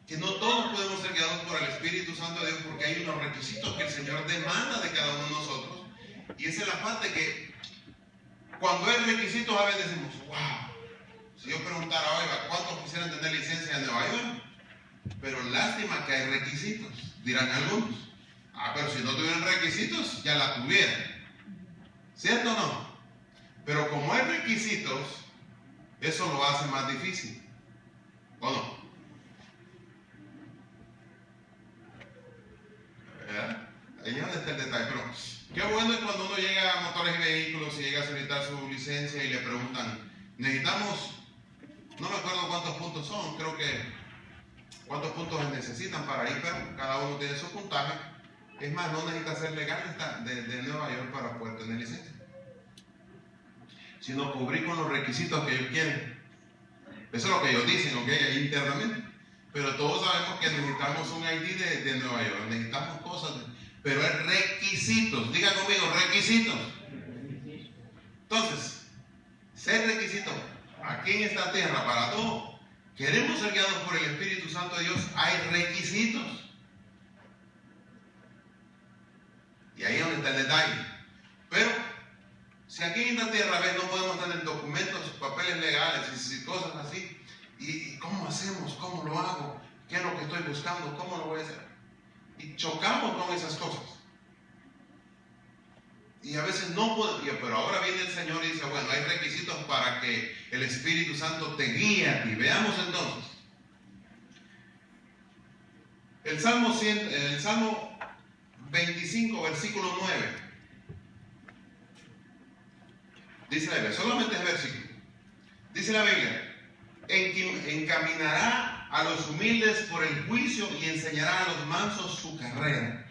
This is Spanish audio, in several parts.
que no todos podemos ser guiados por el Espíritu Santo de Dios, porque hay unos requisitos que el Señor demanda de cada uno de nosotros. Y esa es la parte que cuando hay requisitos a veces decimos, wow, si yo preguntara, oiga, ¿cuántos quisieran tener licencia de Nueva York? Pero lástima que hay requisitos, dirán algunos. Pero si no tuvieran requisitos, ya la tuvieran. ¿Cierto o no? Pero como hay requisitos, eso lo hace más difícil. ¿O no? ¿Verdad? Ahí es donde está el detalle. Pero qué bueno es cuando uno llega a motores y vehículos y llega a solicitar su licencia y le preguntan, necesitamos, no me acuerdo cuántos puntos son, creo que cuántos puntos necesitan para ir, pero cada uno tiene su puntaje. Es más, no necesita ser legal de Nueva York para poder tener licencia, sino cubrir con los requisitos que ellos quieren. Eso es lo que ellos dicen, ¿ok? Internamente. Pero todos sabemos que necesitamos un ID de Nueva York, necesitamos cosas, pero hay requisitos. Diga conmigo, requisitos. Entonces, ser requisito aquí en esta tierra para todo. Queremos ser guiados por el Espíritu Santo de Dios, hay requisitos. Y ahí es donde está el detalle. Pero, si aquí en esta tierra, a veces no podemos tener documentos, papeles legales y cosas así, ¿y cómo hacemos? ¿Cómo lo hago? ¿Qué es lo que estoy buscando? ¿Cómo lo voy a hacer? Y chocamos con esas cosas. Y a veces no podemos, pero ahora viene el Señor y dice, bueno, hay requisitos para que el Espíritu Santo te guíe a ti. Veamos entonces. El Salmo 25, versículo 9. Dice la Biblia, solamente es versículo. Dice la Biblia, encaminará a los humildes por el juicio y enseñará a los mansos su carrera.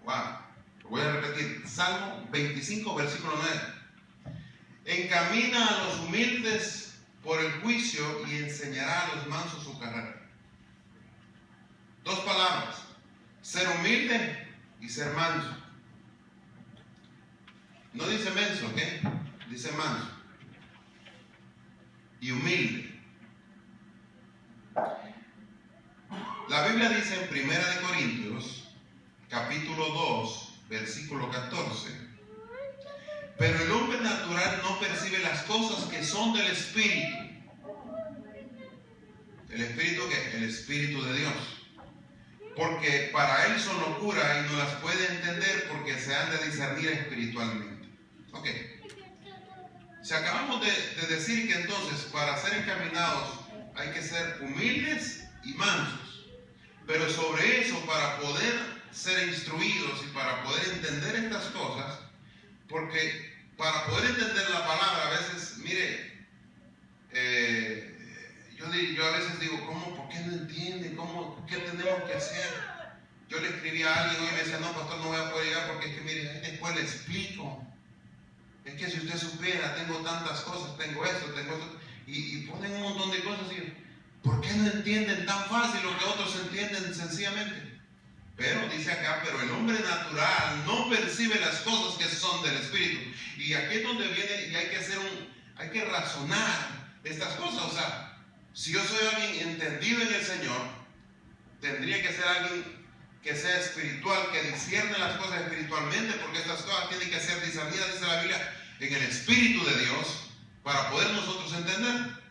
Wow. Lo voy a repetir. Salmo 25, versículo 9. Encamina a los humildes por el juicio y enseñará a los mansos su carrera. Dos palabras. Ser humilde y ser manso. No dice menso, ¿ok? Dice manso. Y humilde. La Biblia dice en 1 Corintios, capítulo 2, versículo 14. Pero el hombre natural no percibe las cosas que son del Espíritu. ¿El Espíritu qué? El Espíritu de Dios. Porque para él son locura y no las puede entender porque se han de discernir espiritualmente. Ok. Si acabamos de decir que entonces para ser encaminados hay que ser humildes y mansos. Pero sobre eso, para poder ser instruidos y para poder entender estas cosas, porque para poder entender la palabra, a veces, mire, yo a veces digo, ¿cómo? ¿Por qué no entiende? ¿Qué tenemos que hacer? Yo le escribí a alguien y me decía, no, pastor, no voy a poder llegar porque es que, mire, después le explico. Es que si usted supiera, tengo tantas cosas, tengo esto, y ponen un montón de cosas y ¿por qué no entienden tan fácil lo que otros entienden sencillamente? Pero dice acá, pero el hombre natural no percibe las cosas que son del Espíritu. Y aquí es donde viene y hay que razonar estas cosas. O sea, si yo soy alguien entendido en el Señor, tendría que ser alguien que sea espiritual, que discierne las cosas espiritualmente, porque estas cosas tienen que ser discernidas, dice la Biblia, en el Espíritu de Dios, para poder nosotros entender.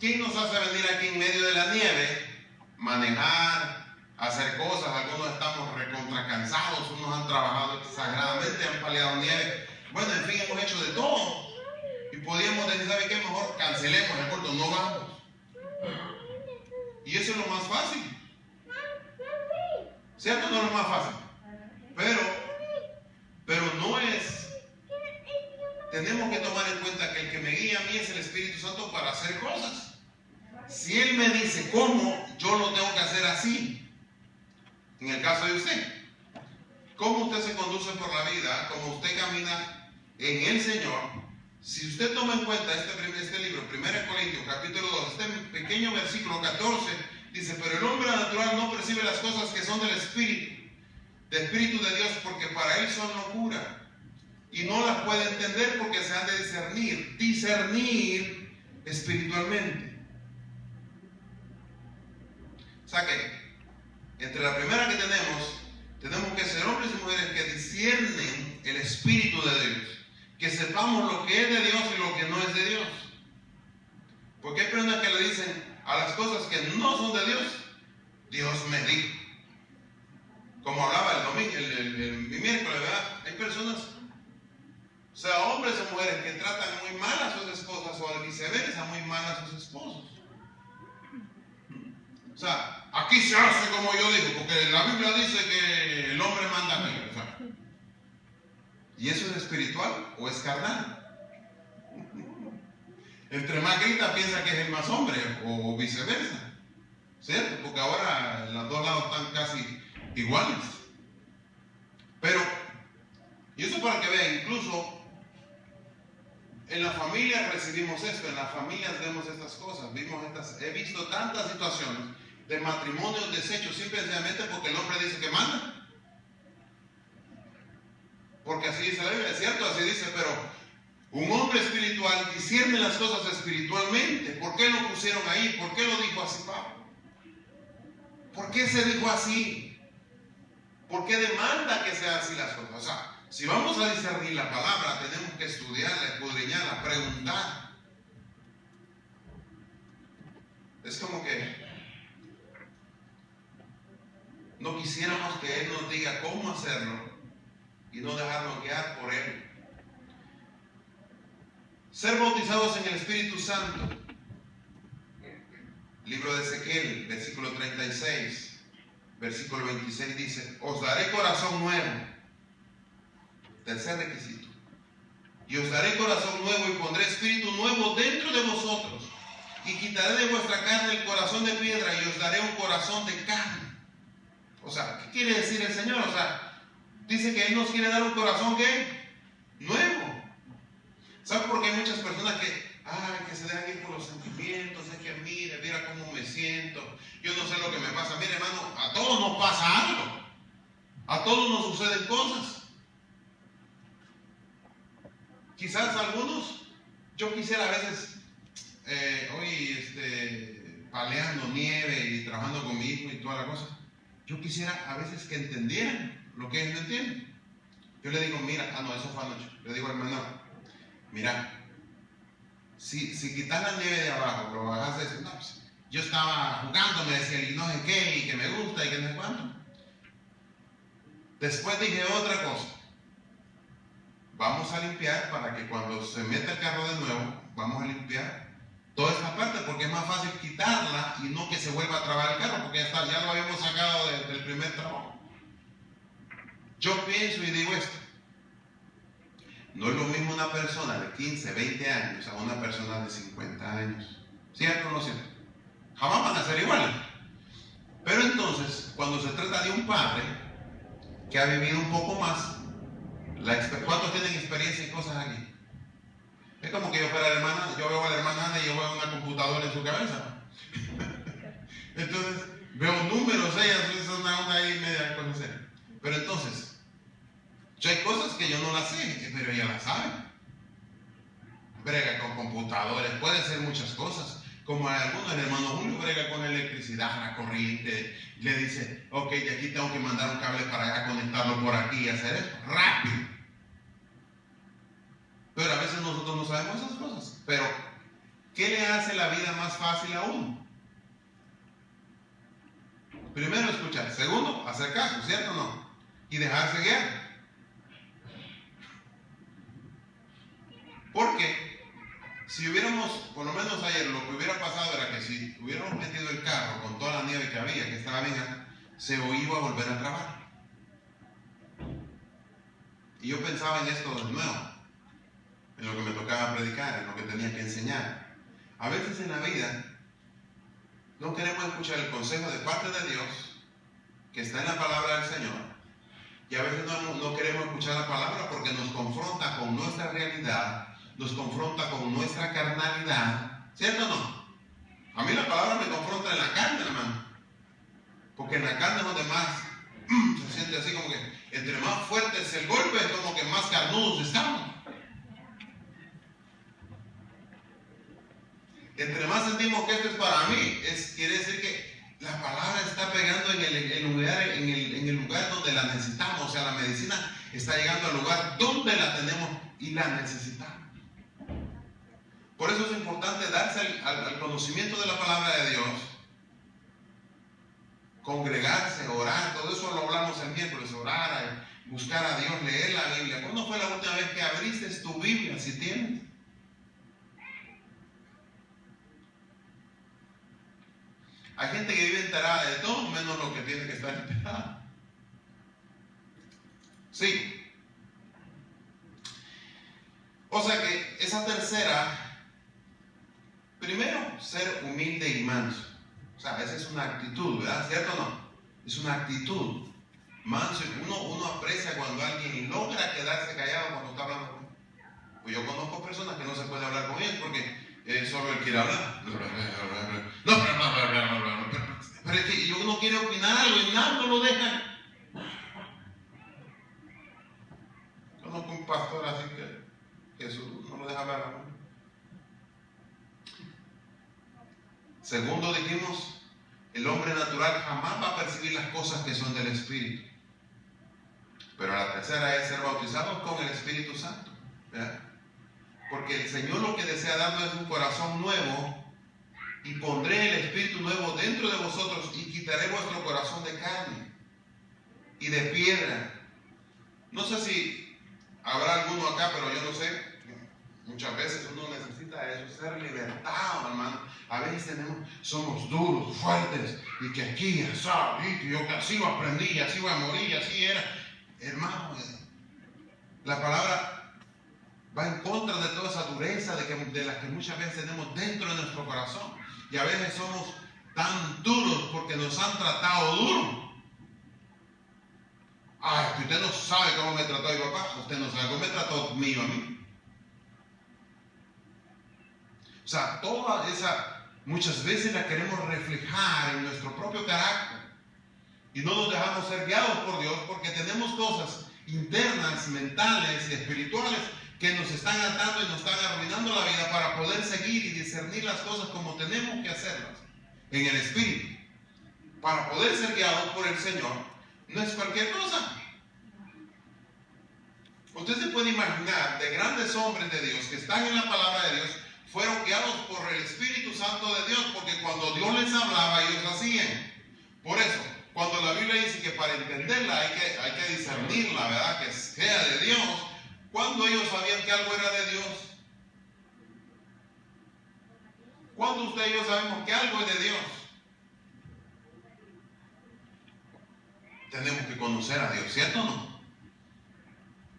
¿Quién nos hace venir aquí en medio de la nieve, manejar, hacer cosas? Algunos estamos recontra cansados, unos han trabajado exageradamente, han paliado nieve. Bueno, en fin, hemos hecho de todo. Y podríamos decir, ¿sabe qué? Mejor cancelemos el culto, no vamos. Y eso es lo más fácil. ¿Cierto? No es lo más fácil. Pero no es. Tenemos que tomar en cuenta que el que me guía a mí es el Espíritu Santo para hacer cosas. Si Él me dice cómo, yo lo tengo que hacer así. En el caso de usted, cómo usted se conduce por la vida, cómo usted camina en el Señor. Si usted toma en cuenta este libro, 1 Corintios, capítulo 2, este pequeño versículo 14, dice, pero el hombre natural no percibe las cosas que son del Espíritu de Dios, porque para él son locura. Y no las puede entender porque se han de discernir espiritualmente. O sea que, entre la primera que tenemos que ser hombres y mujeres que disciernen el Espíritu de Dios, que sepamos lo que es de Dios y lo que no es de Dios. Porque hay personas que le dicen a las cosas que no son de Dios, Dios me dijo. Como hablaba el domingo, el miércoles, ¿verdad? Hay personas, o sea, hombres o mujeres que tratan muy mal a sus esposas o viceversa, muy mal a sus esposos. O sea, aquí se hace como yo digo, porque la Biblia dice que el hombre manda aquí. O sea, ¿y eso es espiritual o es carnal? Entre más grita piensa que es el más hombre o viceversa, ¿cierto? Porque ahora los dos lados están casi iguales. Pero, y eso para que vean, incluso en la familia recibimos esto, en las familias vemos estas cosas, he visto tantas situaciones de matrimonios deshechos simplemente porque el hombre dice que manda. Porque así dice la Biblia, es cierto, así dice, pero un hombre espiritual discierne las cosas espiritualmente. ¿Por qué lo pusieron ahí? ¿Por qué lo dijo así Pablo? ¿Por qué se dijo así? ¿Por qué demanda que sean así las cosas? O sea, si vamos a discernir la palabra, tenemos que estudiarla, escudriñarla, preguntar. Es como que no quisiéramos que Él nos diga cómo hacerlo y no dejarnos guiar por Él. Ser bautizados en el Espíritu Santo. Libro de Ezequiel, versículo 36, versículo 26 dice: os daré corazón nuevo. Tercer requisito. Y os daré corazón nuevo y pondré espíritu nuevo dentro de vosotros. Y quitaré de vuestra carne el corazón de piedra y os daré un corazón de carne. O sea, ¿qué quiere decir el Señor? O sea, dice que Él nos quiere dar un corazón ¿qué? Nuevo. ¿Sabe por qué hay muchas personas que se dejan ir por los sentimientos? Es que mira cómo me siento, yo no sé lo que me pasa. Mire, hermano, a todos nos pasa algo, a todos nos suceden cosas. Quizás algunos, yo quisiera a veces, paleando nieve y trabajando con mi hijo y toda la cosa, yo quisiera a veces que entendieran lo que ellos no entienden. Yo le digo, mira, eso fue anoche. Le digo al menor, mira, si quitas la nieve de abajo, lo bajas de eso, no, pues, yo estaba jugando, me decía, y no sé qué, y que me gusta, y que no sé cuánto. Después dije otra cosa. Vamos a limpiar para que cuando se meta el carro de nuevo, vamos a limpiar toda esta parte, porque es más fácil quitarla y no que se vuelva a trabar el carro, porque ya lo habíamos sacado del primer trabajo. Yo pienso y digo esto. No es lo mismo una persona de 15, 20 años a una persona de 50 años. ¿Cierto o no cierto? Jamás van a ser iguales. Pero entonces, cuando se trata de un padre que ha vivido un poco más, ¿cuántos tienen experiencia y cosas aquí? Es como que yo fuera la hermana, yo veo a la hermana Ana y yo veo una computadora en su cabeza. Entonces, veo números, es una onda ahí media conocer. Pero entonces, yo hay cosas que yo no las sé, pero ella las sabe. Brega con computadores, puede ser muchas cosas. Como algunos, el hermano Julio brega con electricidad, la corriente, le dice, ok, de aquí tengo que mandar un cable para allá, conectarlo por aquí y hacer eso, rápido. Pero a veces nosotros no sabemos esas cosas. Pero, ¿qué le hace la vida más fácil a uno? Primero, escuchar. Segundo, hacer caso, ¿cierto o no? Y dejarse guiar. Porque si hubiéramos, por lo menos ayer, lo que hubiera pasado era que si hubiéramos metido el carro con toda la nieve que había, que estaba bien, se iba a volver a trabar. Y yo pensaba en esto de nuevo, en lo que me tocaba predicar, en lo que tenía que enseñar. A veces en la vida no queremos escuchar el consejo de parte de Dios, que está en la palabra del Señor, y a veces no queremos escuchar la palabra porque nos confronta con nuestra realidad, nos confronta con nuestra carnalidad, ¿cierto o no? A mí la palabra me confronta en la carne, hermano, porque en la carne es donde más se siente así como que entre más fuerte es el golpe, es como que más carnudos estamos. Entre más sentimos que esto es para mí, quiere decir que la palabra llegando en el lugar donde la necesitamos. O sea, la medicina está llegando al lugar donde la tenemos y la necesitamos. Por eso es importante darse al conocimiento de la palabra de Dios, congregarse, orar. Todo eso lo hablamos el miércoles: orar, buscar a Dios, leer la Biblia. ¿Cuándo fue la última vez que abriste tu Biblia, si tienes? Hay gente que vive enterada de todo menos lo que tiene que estar enterada. Sí. O sea que esa tercera, primero, ser humilde y manso. O sea, esa es una actitud, ¿verdad? ¿Cierto o no? Es una actitud. Manso. Uno aprecia cuando alguien logra quedarse callado cuando está hablando con él. Pues yo conozco personas que no se puede hablar con ellos porque solo él quiere hablar. Pero es que uno quiere opinar algo y nada, no lo dejan. Conozco un pastor así que Jesús no lo deja hablar. Segundo, dijimos, el hombre natural jamás va a percibir las cosas que son del Espíritu. Pero la tercera es ser bautizados con el Espíritu Santo, ¿verdad? Porque el Señor lo que desea darnos es un corazón nuevo, y pondré el Espíritu nuevo dentro de vosotros y quitaré vuestro corazón de carne y de piedra. No sé si habrá alguno acá, pero yo no sé. Muchas veces uno necesita eso, ser libertado, hermano. A veces somos duros, fuertes, y que aquí, y yo que así lo aprendí, así voy a morir, así era. Hermano, la palabra va en contra de toda esa dureza de la que muchas veces tenemos dentro de nuestro corazón. Y a veces somos tan duros porque nos han tratado duro. Ay, que usted no sabe cómo me trató mi papá, usted no sabe cómo me trató a mí. O sea, toda esa, muchas veces la queremos reflejar en nuestro propio carácter. Y no nos dejamos ser guiados por Dios porque tenemos cosas internas, mentales y espirituales que nos están atando y nos están arruinando la vida para poder seguir y discernir las cosas como tenemos que hacerlas en el Espíritu. Para poder ser guiados por el Señor no es cualquier cosa. Usted se puede imaginar de grandes hombres de Dios que están en la palabra de Dios, fueron guiados por el Espíritu Santo de Dios, porque cuando Dios les hablaba ellos hacían. Por eso, cuando la Biblia dice que para entenderla hay que discernirla, ¿verdad? Que sea de Dios. ¿Cuándo ellos sabían que algo era de Dios? ¿Cuándo usted y yo sabemos que algo es de Dios? Tenemos que conocer a Dios, ¿cierto o no?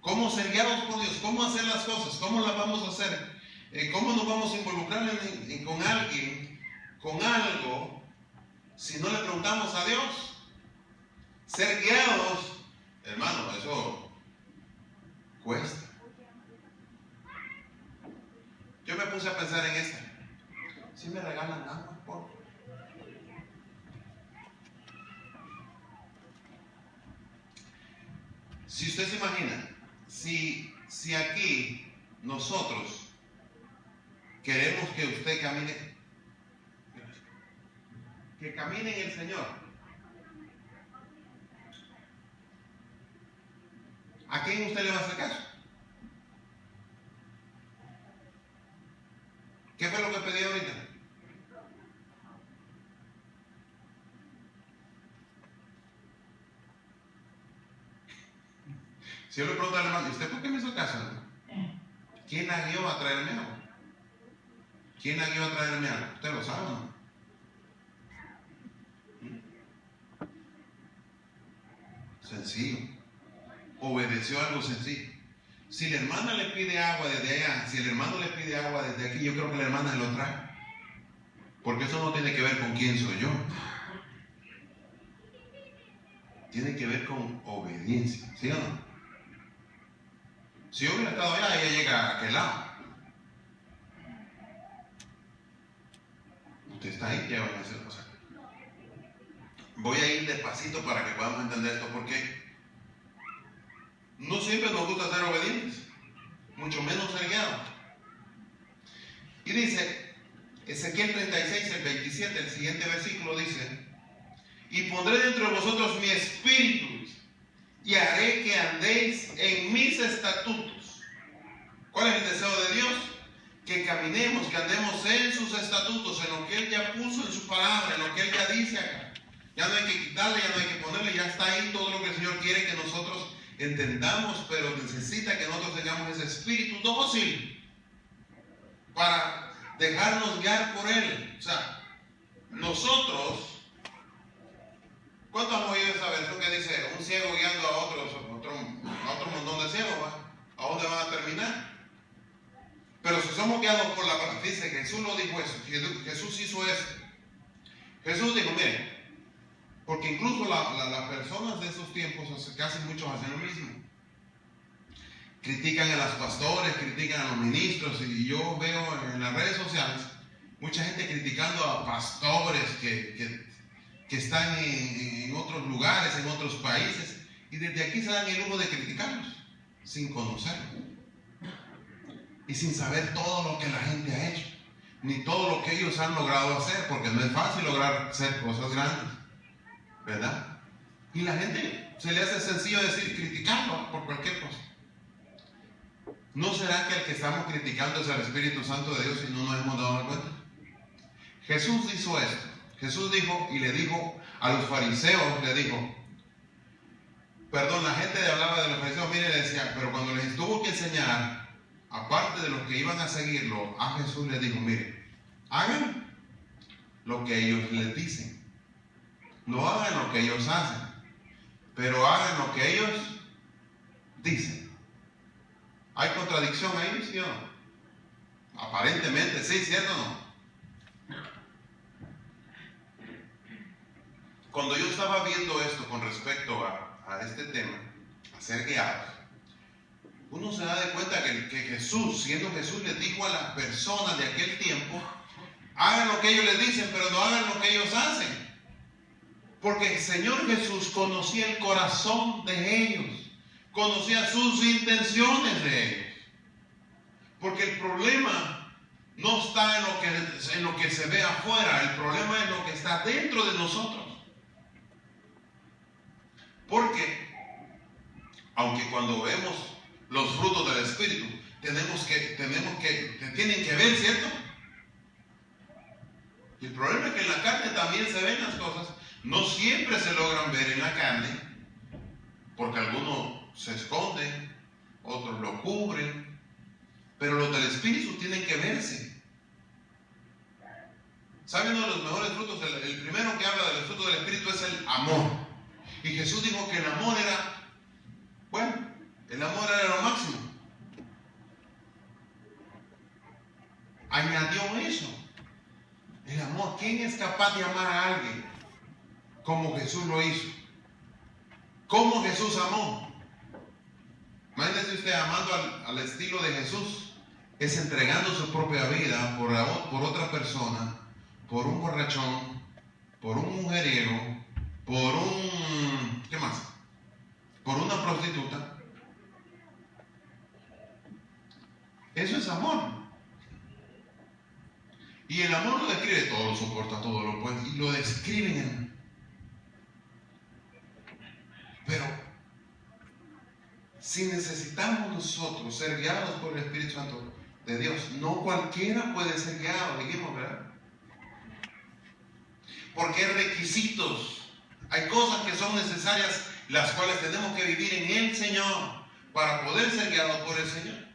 ¿Cómo ser guiados por Dios? ¿Cómo hacer las cosas? ¿Cómo las vamos a hacer? ¿Cómo nos vamos a involucrar con alguien, con algo, si no le preguntamos a Dios? Ser guiados, hermano, eso cuesta. Yo me puse a pensar en esta. Si me regalan agua, por favor. Si usted se imagina, si aquí nosotros queremos que usted camine en el Señor, ¿a quién usted le va a hacer caso? ¿Qué fue lo que pedí ahorita? Si yo le pregunto al hermano, ¿y usted por qué me hizo caso? ¿Quién la guió a traerme agua? ¿Quién la guió a traerme agua? ¿Usted lo sabe o no? Sencillo. Obedeció algo sencillo. Si la hermana le pide agua desde allá, si el hermano le pide agua desde aquí, yo creo que la hermana se lo trae. Porque eso no tiene que ver con quién soy yo. Tiene que ver con obediencia, ¿sí o no? Si yo hubiera estado allá, ella llega a aquel lado. Usted está ahí, ya van a hacer cosas. Voy a ir despacito para que podamos entender esto, porque no siempre nos gusta ser obedientes, mucho menos ser guiados. Y dice, Ezequiel 36, el 27, el siguiente versículo dice: y pondré dentro de vosotros mi espíritu y haré que andéis en mis estatutos. ¿Cuál es el deseo de Dios? Que caminemos, que andemos en sus estatutos, en lo que Él ya puso en su palabra, en lo que Él ya dice acá. Ya no hay que quitarle, ya no hay que ponerle, ya está ahí todo lo que el Señor quiere que nosotros entendamos, pero necesita que nosotros tengamos ese espíritu dócil para dejarnos guiar por Él. O sea, nosotros, ¿cuántos hemos oído esa versión que dice un ciego guiando a otro montón de ciegos? ¿A dónde van a terminar? Pero si somos guiados por la palabra, dice Jesús lo dijo eso, Jesús hizo eso. Jesús dijo, miren, porque incluso las personas de esos tiempos, casi muchos hacen lo mismo. Critican a los pastores, critican a los ministros, y yo veo en las redes sociales mucha gente criticando a pastores que están en otros lugares, en otros países, y desde aquí se dan el lujo de criticarlos, sin conocerlos, y sin saber todo lo que la gente ha hecho, ni todo lo que ellos han logrado hacer, porque no es fácil lograr hacer cosas grandes, ¿verdad? Y la gente se le hace sencillo decir, criticarlo por cualquier cosa. ¿No será que el que estamos criticando es el Espíritu Santo de Dios y no nos hemos dado cuenta? Jesús hizo esto. Jesús dijo y le dijo a los fariseos, le dijo, la gente hablaba de los fariseos, mire, le decía, pero cuando les tuvo que enseñar, aparte de los que iban a seguirlo, a Jesús les dijo, mire, hagan lo que ellos les dicen. No hagan lo que ellos hacen, pero hagan lo que ellos dicen. ¿Hay contradicción ahí, sí o no? Aparentemente sí, ¿cierto o no? Cuando yo estaba viendo esto con respecto a este tema, a ser guiados, uno se da de cuenta que Jesús, siendo Jesús, les dijo a las personas de aquel tiempo, hagan lo que ellos les dicen, pero no hagan lo que ellos hacen. Porque el Señor Jesús conocía el corazón de ellos, conocía sus intenciones de ellos. Porque el problema no está en lo que se ve afuera, el problema es lo que está dentro de nosotros. Porque, aunque cuando vemos los frutos del Espíritu, tienen que ver, ¿cierto? Y el problema es que en la carne también se ven las cosas, no siempre se logran ver en la carne, porque algunos se esconden, otros lo cubren, pero los del Espíritu tienen que verse. ¿Saben uno de los mejores frutos? El primero que habla del fruto del Espíritu es el amor. Y Jesús dijo que el amor era, el amor era lo máximo. Añadió eso, el amor. ¿Quién es capaz de amar a alguien como Jesús lo hizo? ¿Cómo Jesús amó? Imagínese usted amando al estilo de Jesús, es entregando su propia vida por otra persona, por un borrachón, por un mujeriego, por ¿qué más? Por una prostituta. Eso es amor. Y el amor lo describe, todo lo soporta, todo lo puede, y lo describen. Pero si necesitamos nosotros ser guiados por el Espíritu Santo de Dios, no cualquiera puede ser guiado, dijimos, ¿verdad? Porque hay requisitos, hay cosas que son necesarias, las cuales tenemos que vivir en el Señor para poder ser guiados por el Señor.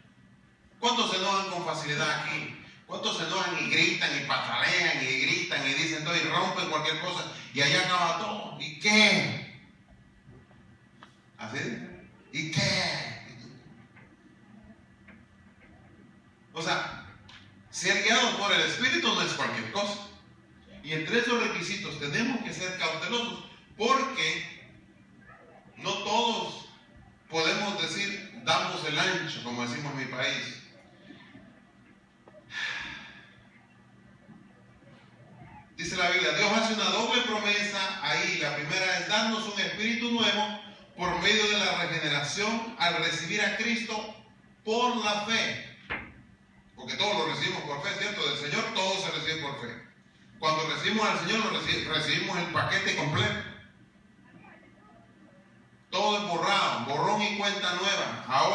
¿Cuántos se enojan con facilidad aquí? ¿Cuántos se enojan y gritan y patalean y gritan y dicen todo y rompen cualquier cosa y allá acaba todo? ¿Y qué? ¿Así? ¿Y qué? O sea, ser guiados por el Espíritu no es cualquier cosa. Y entre esos requisitos tenemos que ser cautelosos, porque no todos podemos decir, damos el ancho, como decimos en mi país. Dice la Biblia, Dios hace una doble promesa ahí. La primera es darnos un espíritu nuevo por medio de la regeneración al recibir a Cristo por la fe. Porque todos lo recibimos por fe, ¿cierto? Del Señor todo se recibe por fe. Cuando recibimos al Señor, recibimos el paquete completo. Todo es borrado, borrón y cuenta nueva. Ahora